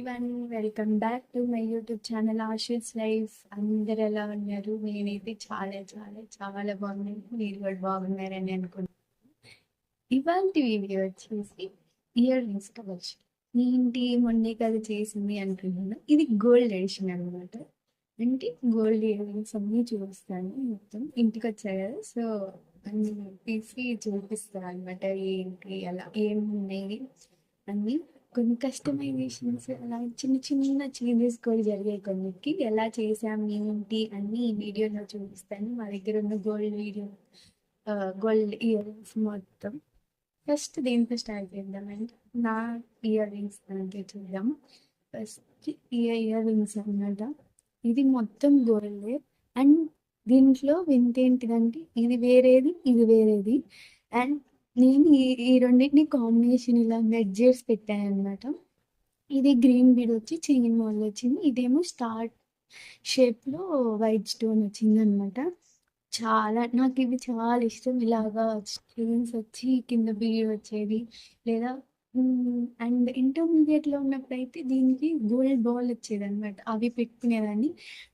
Everyone, welcome back to my YouTube channel Ashis life. అందరు ఎలా ఉన్నారు? నేనైతే చాలా చాలా చాలా బాగున్నాను. మీరు కూడా బాగున్నారని అనుకుంటున్నాను. ఇవాళ వీడియో వచ్చేసి ఇయర్ రింగ్స్ కలెక్షన్. ఏంటి మొన్నే కదా చేసింది అనుకుంటున్నా. ఇది గోల్డ్ ఎడిషన్ అనమాట. అంటే గోల్డ్ ఇయర్ రింగ్స్ అన్నీ చూపిస్తాను. మొత్తం ఇంటికి వచ్చాయి కదా, సో అన్ని తీసి చూపిస్తాను అనమాట. ఏంటి అలా ఏమున్నాయి అన్ని. కొన్ని కస్టమైజేషన్స్ అలా చిన్న చిన్న చేంజెస్ కూడా జరిగాయి. కొన్నిటికి ఎలా చేసాం ఏంటి అన్ని ఈ వీడియోలో చూపిస్తాను. మా దగ్గర ఉన్న గోల్డ్ ఇయర్ రింగ్స్ మొత్తం. ఫస్ట్ దీంతో స్టార్ట్ చేద్దామండి. నా ఇయర్ రింగ్స్ అంటే చూద్దాం. ఫస్ట్ ఇయర్ రింగ్స్ అన్నమాట. ఇది మొత్తం గోల్డ్. అండ్ దీంట్లో వింత ఏంటిదంటే ఇది వేరేది, ఇది వేరేది. అండ్ నేను ఈ రెండింటిని కాంబినేషన్ ఇలా మెడ్జెస్ పెట్టాను అనమాట. ఇది గ్రీన్ బీడ్ వచ్చి చైన్ మోడల్ వచ్చింది. ఇదేమో స్టార్ షేప్ లో వైట్ స్టోన్ వచ్చింది అనమాట. చాలా నాకు ఇవి చాలా ఇష్టం. ఇలాగా స్టోన్స్ వచ్చి కింద బీడ్ వచ్చేది లేదా. అండ్ ఇంటర్మీడియట్ లో ఉన్నప్పుడు అయితే దీనికి గోల్డ్ బాల్ వచ్చేది అనమాట. అవి పెట్టుకునేదాన్ని.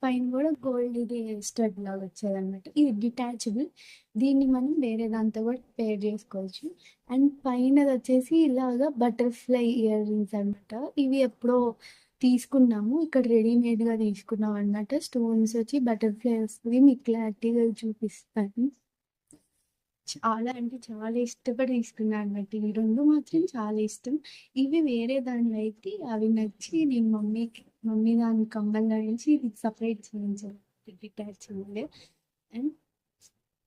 పైన కూడా గోల్డ్ ఇది స్టడ్ లాగా వచ్చేది అనమాట. ఇది డిటాచబుల్. దీన్ని మనం వేరే దాంతో కూడా పేర్ చేసుకోవచ్చు. అండ్ పైన వచ్చేసి ఇలాగా బటర్ఫ్లై ఇయర్ రింగ్స్ అనమాట. ఇవి ఎప్పుడో తీసుకున్నాము, ఇక్కడ రెడీమేడ్ గా తీసుకున్నాం అన్నమాట. స్టోన్స్ వచ్చి బటర్ఫ్లై వస్తుంది. మీకు క్లారిటీగా చూపిస్తాను. చాలా అంటే చాలా ఇష్టపడి తీసుకున్నాను అన్నమాట. ఈ రెండు మాత్రం చాలా ఇష్టం. ఇవి వేరే దానిలో అయితే అవి నచ్చి నేను మమ్మీ దాని కమ్మల్లో నుంచి ఇది సపరేట్ చేయించాను. అండ్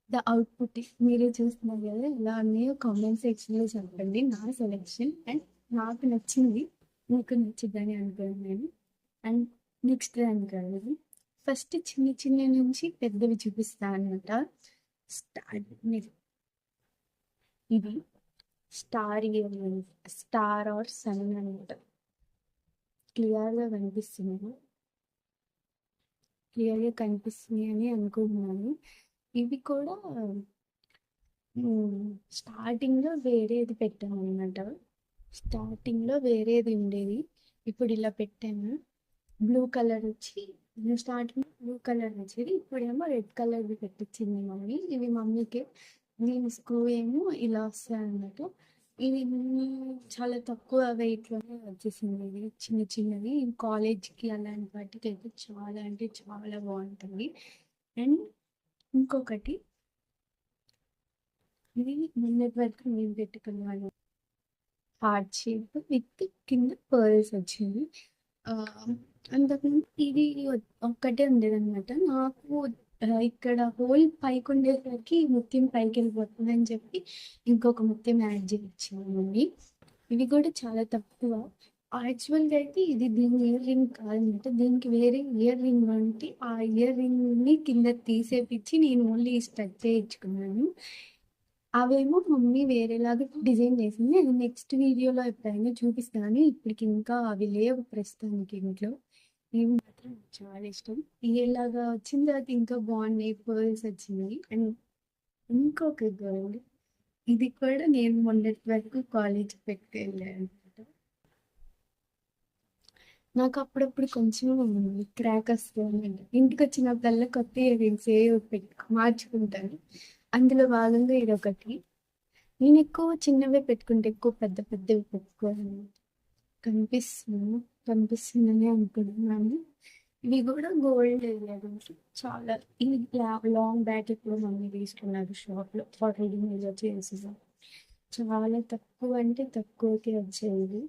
ద అవుట్పుట్ మీరే చూస్తున్నారు కదా ఎలా ఉన్నాయో కామెంట్ సెక్షన్లో చెప్పండి. నా సెలెక్షన్ అండ్ నాకు నచ్చింది, మీకు నచ్చిందని అనుకున్నాను. అండ్ నెక్స్ట్ అనుకోవాలి. ఫస్ట్ చిన్న చిన్న నుంచి పెద్దవి చూపిస్తాను అనమాట. స్టార్ట్ ఇది star earrings, star are sun అనమాట. క్లియర్గా కనిపిస్తుంది అని అనుకుంటున్నాను. ఇవి కూడా స్టార్టింగ్లో వేరేది పెట్టాను అనమాట. స్టార్టింగ్లో వేరేది ఉండేది, ఇప్పుడు ఇలా పెట్టాను. బ్లూ కలర్ వచ్చి స్టార్టింగ్ బ్లూ కలర్ వచ్చేది, ఇప్పుడేమో రెడ్ కలర్ది పెట్టించింది మమ్మీ. ఇవి మమ్మీకి. దీని స్క్రూ ఏమో ఇలా వస్తాయి అన్నమాట. ఇది చాలా తక్కువ వెయిట్లోనే వచ్చేసింది. ఇది చిన్న చిన్నవి కాలేజ్కి అలాంటి వాటికి అయితే చాలా అంటే చాలా బాగుంటుంది. అండ్ ఇంకొకటి, ఇది నిన్నటి వరకు నేను పెట్టుకున్నాను. హార్ట్ షేప్ విత్ కింద పర్ల్స్ వచ్చింది. అంతకుముందు ఇది ఒక్కటే ఉండేది అనమాట. నాకు ఇక్కడ హోల్ పైకి ఉండేసరికి ముత్యం పైకి వెళ్ళిపోతుందని చెప్పి ఇంకొక ముత్యం యాడ్ చేయించామండి. ఇవి కూడా చాలా తక్కువ. యాక్చువల్గా అయితే ఇది దీని ఇయర్ రింగ్ కాదనమాట. దీనికి వేరే ఇయర్ రింగ్ అంటే ఆ ఇయర్ రింగ్ని కింద తీసేపించి నేను ఓన్లీ స్టడ్ చేయించుకున్నాను. అవేమో మమ్మీ వేరేలాగా డిజైన్ చేసింది. అది నెక్స్ట్ వీడియోలో ఎప్పుడైనా చూపిస్తాను. ఇప్పటికి ఇంకా అవి లేవు ప్రస్తుతానికి ఇంట్లో. ఇవి మాత్రం చాలా ఇష్టం. ఇలాగా వచ్చిన తర్వాత ఇంకా బాగున్నాయి, పర్ల్స్ వచ్చింది. అండ్ ఇంకొక గోల్డ్, ఇది కూడా నేను మొన్నటి వరకు కాలేజ్ పెట్టుకెళ్ళాను అనమాట. నాకు అప్పుడప్పుడు కొంచెం క్రాక్ వస్తుంది. ఇంటికి వచ్చినప్పుడల్లా కొత్త ఇయర్ రింగ్స్ మార్చుకుంటాను. అందులో భాగంగా ఇది ఒకటి. నేను ఎక్కువ చిన్నవే పెట్టుకుంటే ఎక్కువ పెద్ద పెద్దవి పెట్టుకోను. కనిపిస్తుందని అనుకుంటున్నాను. ఇవి కూడా గోల్డ్ ఇయరింగ్స్. చాలా ఇది లాంగ్ బ్యాక్ ఎప్పుడు మమ్మీ తీసుకున్నారు షాప్లో రెడీమేడ్గా చేసి. చాలా తక్కువ అంటే తక్కువకి వచ్చేది.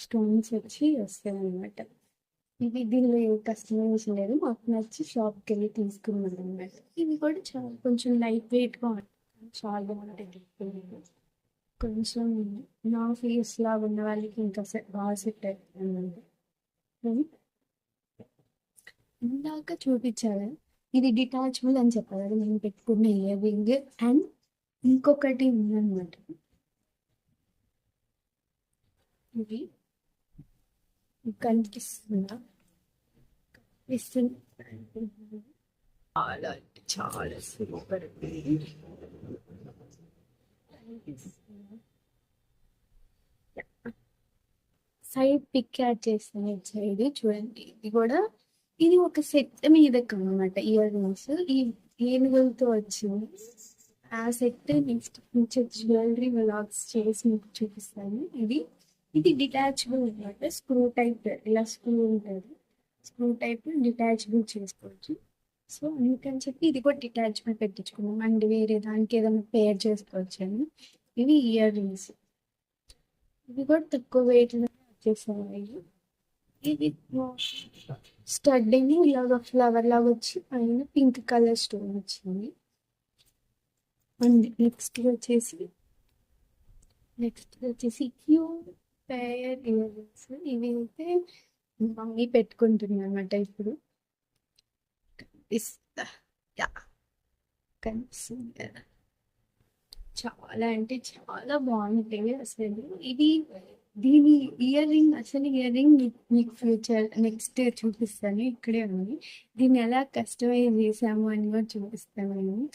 స్టోన్స్ వచ్చి వస్తాయి అన్నమాట. ఇది దీనిలో ఏ కస్టమైజేషన్ లేదు, మాకు నచ్చి షాప్కి వెళ్ళి తీసుకున్నాను అన్నమాట. ఇవి కూడా చాలా కొంచెం లైట్ వెయిట్గా ఉంటుంది, చాలా బాగుంటుంది. కొంచెం నా ఫేస్ లాగా ఉన్న వాళ్ళకి ఇంకా బాగా సెట్ అవుతుంది. ఇందాక చూపించాను ఇది డిటాచబుల్ అని చెప్పాలి కదా నేను పెట్టుకున్న ఇయర్ రింగ్. అండ్ ఇంకొకటి ఉందన్నమాట. ఇది కనిపిస్తుందా? చాలా చాలా సూపర్. సైడ్ పిక్ యాడ్ చేస్తాను ఇటు సైడ్ చూడండి. ఇది ఒక సెట్ మీదకి అనమాట ఇయర్ రింగ్స్. ఈ ఏనుగులతో వచ్చింది ఆ సెట్. నెక్స్ట్ కొంచెం జ్యువెలరీ వ్లాగ్స్ చేసి మీకు చూపిస్తాను. ఇది డిటాచబుల్ అనమాట. స్క్రూ టైప్, ఇలా స్క్రూ ఉంటుంది. స్క్రూ టైప్ డిటాచబుల్ చేసుకోవచ్చు. సో అందుకని చెప్పి ఇది కూడా డిటాచబుల్ పెట్టించుకున్నాం. అండ్ వేరే దానికి ఏదైనా పేర్ చేసుకోవచ్చు అని. ఇవి ఇయర్ రింగ్స్. ఇవి కూడా తక్కువ వెయిట్లో వచ్చేసాయి. ఇది స్టడ్డింగ్ ఇలాగ ఫ్లవర్ లాగా వచ్చి పైన పింక్ కలర్ స్టోన్ వచ్చింది. అండ్ నెక్స్ట్ వచ్చేసి క్యూట్ పేర్ ఇయర్ రింగ్స్. ఇవి అయితే మమ్మీ పెట్టుకుంటుంది అనమాట ఇప్పుడు. కనిపిస్తా, యా కనిపిస్తుంది కదా. చాలా అంటే చాలా బాగుంటాయి అసలు. దీని ఇయర్ రింగ్ మీకు ఫ్యూచర్ నెక్స్ట్ చూపిస్తాను. ఇక్కడే ఉంది. దీన్ని ఎలా కస్టమైజ్ చేసాము అని కూడా చూపిస్తాను నేను.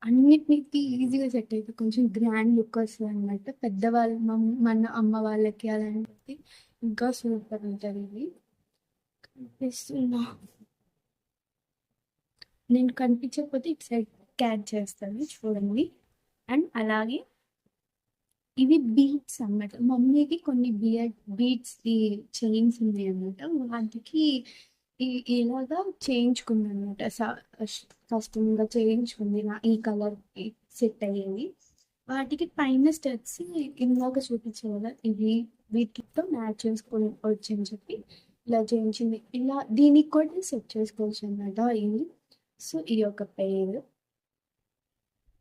అన్నిటికి ఈజీగా సెట్ అయితే కొంచెం గ్రాండ్ లుక్ వస్తుంది అనమాట. పెద్దవాళ్ళు మన అమ్మ వాళ్ళకి అలాంటిది ఇంకా సూపర్ ఉంటుంది. ఇది కనిపిస్తున్నా, నేను కనిపించకపోతే ఇటు సైడ్ క్యాచ్ చేస్తాను చూడండి. అండ్ అలాగే ఇవి బీట్స్ అన్నమాట. మమ్మీకి కొన్ని బీట్స్ చైన్స్ ఉన్నాయి అన్నమాట. వాటికి ఇలాగా చేయించుకుంది అనమాట. కష్టంగా చేయించుకుంది. ఈ కలర్ సెట్ అయ్యేవి. వాటికి పైన స్టెప్స్ ఇందాక చూపించే కదా, వీటితో మ్యాచ్ చేసుకొని వచ్చని చెప్పి ఇలా చేయించింది. ఇలా దీనికి కూడా సెట్ చేసుకోవచ్చు అనమాట ఇది. సో ఇది ఒక పేరు.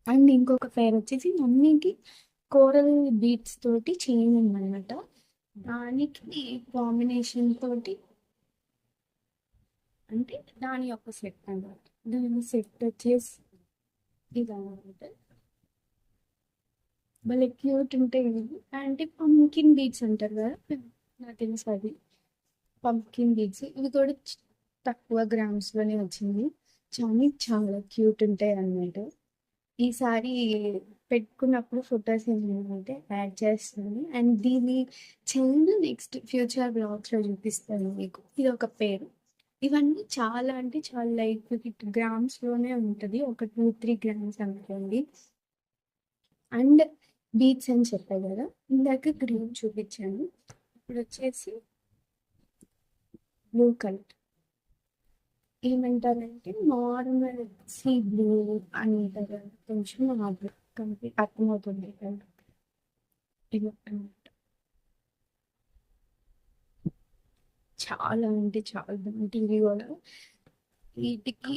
అండ్ ఇంకొక పేరు వచ్చేసి మమ్మీకి కోరల్ బీట్స్ తోటి చైన్ ఉందన్నమాట. దానికి కాంబినేషన్ తోటి అంటే దాని యొక్క సెట్ అన్నమాట. దాని సెట్ వచ్చేసి ఇదన్నమాట. భలే క్యూట్ ఉంటాయి ఇవి. అంటే పంకిన్ బీట్స్ అంటారు కదా, నాకు తెలుసు అది. పంకిన్ బీట్స్ ఇవి కూడా తక్కువ గ్రామ్స్లోనే వచ్చింది. చాలా క్యూట్ ఉంటాయి అన్నమాట. ఈసారి పెట్టుకున్నప్పుడు ఫొటోస్ ఏమంటే యాడ్ చేస్తాను. అండ్ దీని చైన్ నెక్స్ట్ ఫ్యూచర్ బ్లాగ్స్లో చూపిస్తాను మీకు. ఇది ఒక పేరు. ఇవన్నీ చాలా అంటే చాలా లైట్ గ్రామ్స్లోనే ఉంటుంది. ఒక 2-3 గ్రామ్స్ అనుకోండి. అండ్ బీట్స్ అని చెప్పాయి కదా, ఇందాక గ్రీన్ చూపించాను. ఇప్పుడు వచ్చేసి బ్లూ కలర్. ఏమంటారంటే నార్మల్ సీ బ్లూ అంటారు. కొంచెం అర్థమవుతుంది కదా. ఇది అనమాట. చాలా అంటే చాలా బాగుంటుంది. ఇవి కూడా వీటికి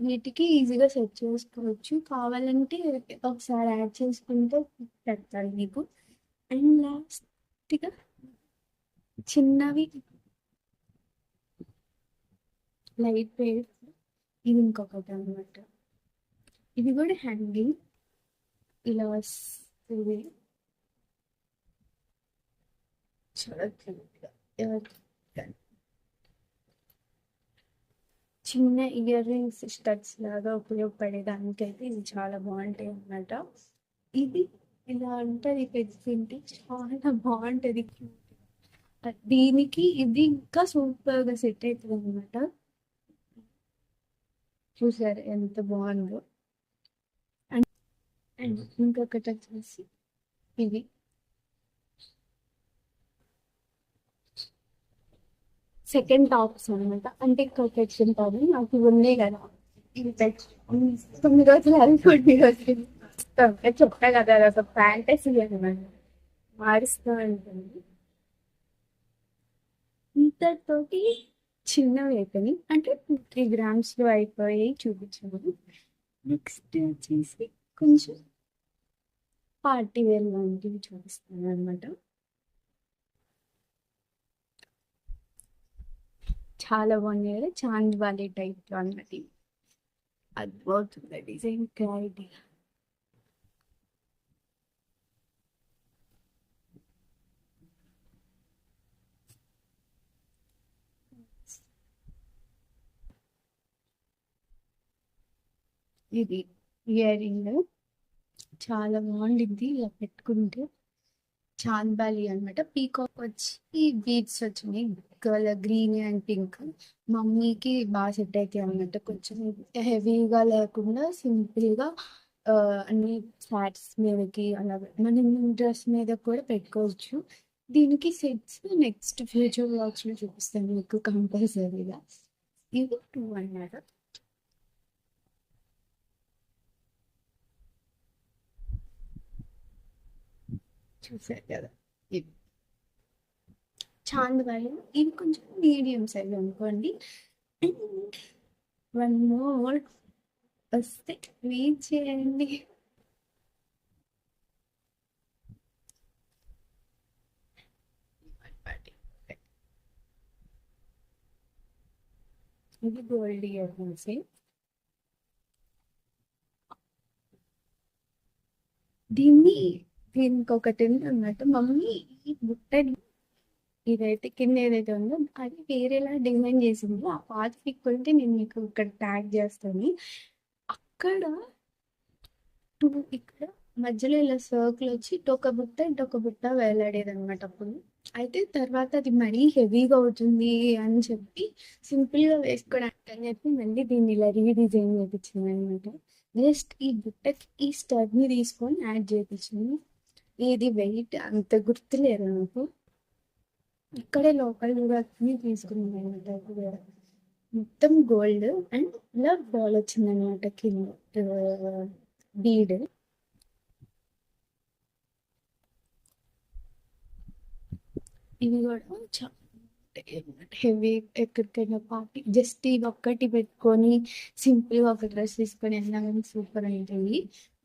వీటికి ఈజీగా సెట్ చేసుకోవచ్చు. కావాలంటే ఒకసారి యాడ్ చేసుకుంటే పెడతాను మీకు. అండ్ లాస్ట్గా చిన్నవి లైట్ వెయిట్ ఇది ఇంకొకటి అనమాట. ఇది కూడా హ్యాంగింగ్ ఇలా వస్తుంది. చాలా క్యూట్గా చిన్న ఇయర్ రింగ్స్ స్టడ్స్ లాగా ఉపయోగపడేదానికి అయితే ఇది చాలా బాగుంటాయి అన్నమాట. ఇది ఇలా ఉంటుంది పెట్టుకుంటే చాలా బాగుంటుంది. దీనికి ఇది ఇంకా సూపర్గా సెట్ అవుతుంది అనమాట. చూసారు ఎంత బాగుందో. అండ్ ఇంకొకటి వచ్చేసి ఇది సెకండ్ టాప్స్ అనమాట. అంటే సెకండ్ టాప్ నాకు ఇవి ఉన్నాయి కదా, ఇవి 9 రోజులు అది 20 రోజులు చెప్పా కదా, అది ఒక ఫ్యాంటసీ అనమాట. మారుస్తూ ఉంటుంది. ఇంతతోటి చిన్నవి అయిపోయి అంటే 2-3 గ్రామ్స్లో అయిపోయి చూపించాము. నెక్స్ట్ వచ్చేసి కొంచెం పార్టీ వేర్ లాంటివి చూపిస్తాను అనమాట. చాలా బాగున్నాయి కదా, చాంద్ వాలీ టైప్లో అన్నది. అద్భుతమైన డిజైన్ క్లారిటీ. ఇది ఇయర్ రింగ్ చాలా బాగుండిద్ది ఇలా పెట్టుకుంటే. చాంద్బాలి అనమాట. పీకాక్ వచ్చి బీడ్స్ వచ్చినాయి, కలర్ గ్రీన్ అండ్ పింక్. మమ్మీకి బాగా సెట్ అవుతాయి అనమాట. కొంచెం హెవీగా లేకుండా సింపుల్గా అన్ని ఫ్లాట్స్ మీదకి అలా మనం డ్రెస్ మీద కూడా పెట్టుకోవచ్చు. దీనికి సెట్స్ నెక్స్ట్ ఫ్యూచర్ వ్లాగ్స్లో చూపిస్తాను మీకు కంపల్సరీగా. ఇవి టూ అన్నమాట. చూసారు కదా, ఇవి చాంద్బాలి. ఇవి కొంచెం మీడియం సైజ్ అనుకోండి. వన్ మోర్ వస్తే వెయిట్ చేయండి. ఇది గోల్డ్ ఇయర్ రింగ్స్. దీన్ని దీనికి ఒకటి ఉంది అన్నమాట. మమ్మీ ఈ బుట్టని ఇదైతే కింద ఏదైతే ఉందో అది వేరేలా డిజైన్ చేసింది. ఆ పాత పిక్ ఉంటే నేను మీకు ఇక్కడ ట్యాగ్ చేస్తాను. అక్కడ టూ ఇక్కడ మధ్యలో ఇలా సర్కిల్ వచ్చి ఇటొక బుట్ట ఇటొక బుట్ట వేలాడేది అనమాట అప్పుడు. అయితే తర్వాత అది మరీ హెవీగా అవుతుంది అని చెప్పి సింపుల్ గా వేసుకోవడానికి అని చెప్పి మళ్ళీ దీన్ని ఇలా రీడిజైన్ చేయించింది అనమాట. జస్ట్ ఈ బుట్టకి ఈ స్టడ్ ని తీసుకొని యాడ్ చేయించింది. ఇది వెయిట్ అంత గుర్తులేదు నాకు. ఇక్కడే లోకల్ ని తీసుకున్నాను అనమాట. మొత్తం గోల్డ్ అండ్ ఇలా బాల్ వచ్చింది అనమాట కింద బీడ్. ఇవి కూడా చాలా హెవీ. ఎక్కడికైనా పార్టీ జస్ట్ ఇది ఒక్కటి పెట్టుకొని సింపుల్గా ఒక డ్రెస్ తీసుకొని వెళ్ళినా కానీ సూపర్ ఉంటుంది.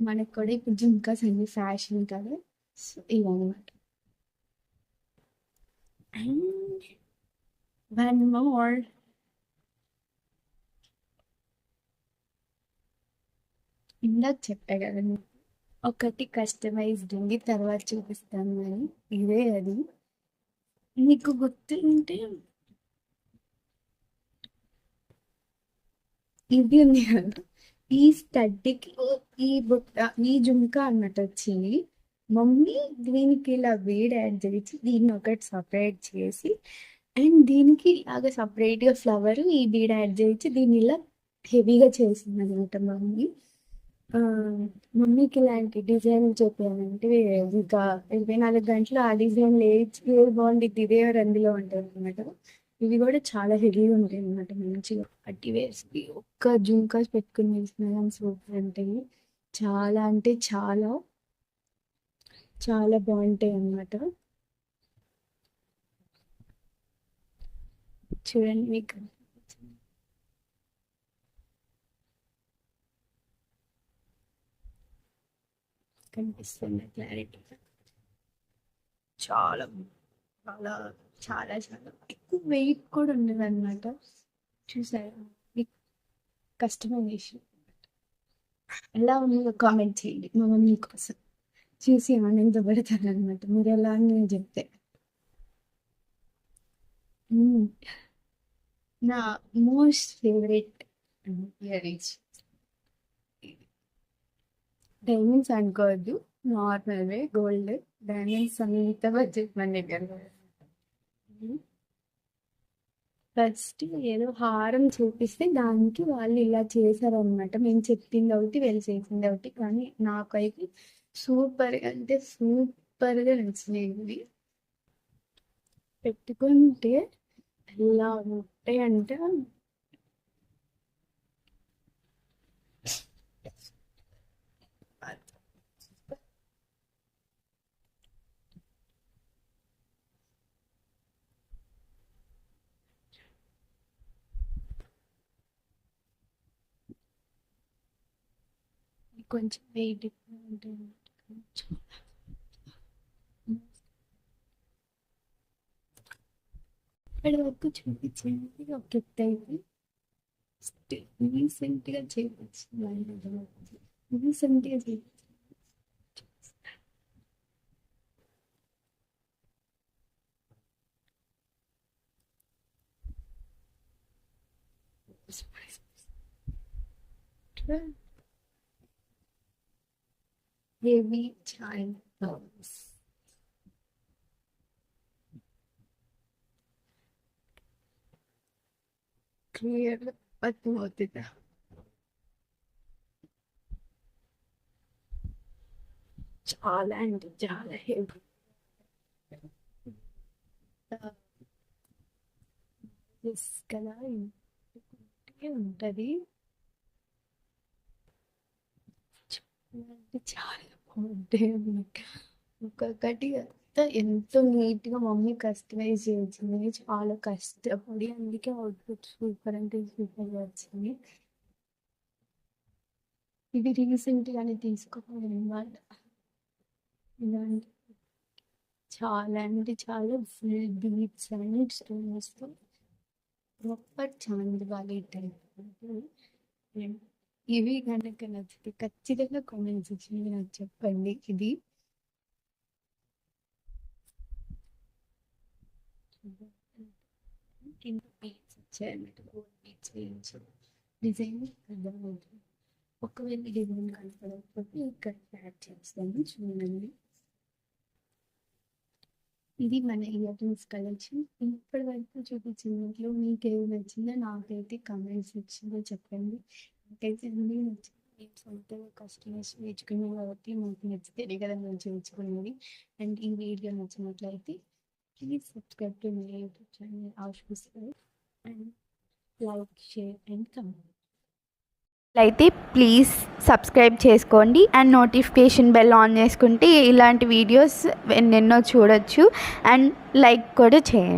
మనకు కూడా ఇప్పుడు జుంకాస్ అన్ని ఫ్యాషన్ కదా, సో ఇవన్నమాట. And one more. ఇందాక చెప్పా కదా ఒకటి కస్టమైజ్డ్ ఉంది, తర్వాత చూపిస్తాను అని. ఇదే అది. నీకు గుర్తుంటే ఇది ఉంది కదా, ఈ స్టడ్కి ఈ బుట్ట ఈ జుంకా అన్నట్టు వచ్చింది. మమ్మీ దీనికి ఇలా వేడి యాడ్ చేసి దీన్ని ఒకటి సపరేట్ చేసి అండ్ దీనికి ఇలాగ సపరేట్గా ఫ్లవర్ ఈ బీడ్ యాడ్ చేసి దీన్ని ఇలా హెవీగా చేసింది అనమాట మమ్మీ. ఆ, మమ్మీకి ఇలాంటి డిజైన్ చెప్పానంటే ఇంకా 24 గంటలు ఆ డిజైన్ ఏది బాగుండిద్ది ఇదే అందులో ఉంటుంది అనమాట. ఇవి కూడా చాలా హెవీగా ఉంటాయి అనమాట. మంచిగా అట్టి వేసి ఒక్క జుంకాస్ పెట్టుకుని వేసిన కానీ సూపర్ ఉంటాయి. చాలా అంటే చాలా చాలా బాగుంటాయి అన్నమాట. చూడండి మీకు కనిపిస్తుంది క్లారిటీ. చాలా చాలా చాలా చాలా ఎక్కువ వెయిట్ కూడా ఉండదు అనమాట. చూసారా మీకు కస్టమైజేషన్ ఎలా ఉందో కామెంట్ చేయండి. మా మమ్మీ కోసం చూసి ఆనందపడతాను అనమాట మీరు ఎలా అని నేను చెప్తే. మ్మ్. నా most favourite ear rings. Diamonds అనుకోవద్దు, నార్మల్వే గోల్డ్. డైమండ్స్ అంత బడ్జెట్ మన దగ్గర. ఫస్ట్ ఏదో హారం చూపిస్తే దానికి వాళ్ళు ఇలా చేశారనమాట. మేము చెప్పింది ఒకటి వీళ్ళు చేసింది ఒకటి, కానీ నాకైతే సూపర్ అంటే సూపర్గా నచ్చినాయి. పెట్టుకుంటే ఎలా ఉంటాయి అంటే కొంచెం వెయిట్ ఎక్కువ ఉంటాయి. ఇప్పటి వరకు చూపించింది ఒక ఎత్తు అయితే రీసెంట్గా చేయించింది. రీసెంట్గా చేయించింది హెవీ చైన్ పర్ల్స్. క్లియర్గా అర్థమవుతుంది. చాలా అంటే చాలా హెవీ కదా ఉంటుంది. అంటే చాలా బాగుంటాయి అన్నమాట. ఒక్కొక్కటి అంతా ఎంతో నీట్గా మమ్మీ కస్టమైజ్ చేసింది, చాలా కష్టపడి, అందుకే అవుట్పుట్ సూపర్ అంటే సూపర్ వచ్చింది. ఇది రీసెంట్గానే తీసుకోవాలి అనమాట. ఇలాంటి చాలా అంటే చాలా ఫుల్ బీట్స్ అండ్ స్టోన్స్తో ప్రాపర్ చాందివాలి టైప్. ఇవి కనుక నచ్చితే ఖచ్చితంగా కామెంట్ సెక్షన్లో నాకు చెప్పండి. ఇది కింద బీట్స్ వచ్చాయన్నమాట, గోల్డ్ బీట్స్ వేయించి డిజైన్ అర్థమవుతుంది. ఒకవేళ డిజైన్ కనపడకపోతే ఇక్కడ యాడ్ చేస్తాను, చూడండి. ఇది మన ఇయర్ రింగ్స్ కలెక్షన్. ఇప్పటి వరకు చూపించినట్లు మీకు ఏది నచ్చిందో నాకైతే కామెంట్ సెక్షన్లో చెప్పండి. నాకైతే అన్నీ నచ్చింది. నేను సొంతంగా కస్టమైజ్ నేర్చుకున్నాను కాబట్టి మాకు నచ్చితేనే కదా మేము చేయించుకునేది. అండ్ ఈ వీడియో నచ్చినట్లయితే please subscribe to my YouTube channel ఆశుష్ and like, share and comment. అయితే ప్లీజ్ సబ్స్క్రైబ్ చేసుకోండి అండ్ నోటిఫికేషన్ బెల్ ఆన్ చేసుకుంటే ఇలాంటి వీడియోస్ ఎన్నెన్నో చూడొచ్చు. అండ్ లైక్ కూడా చేయండి.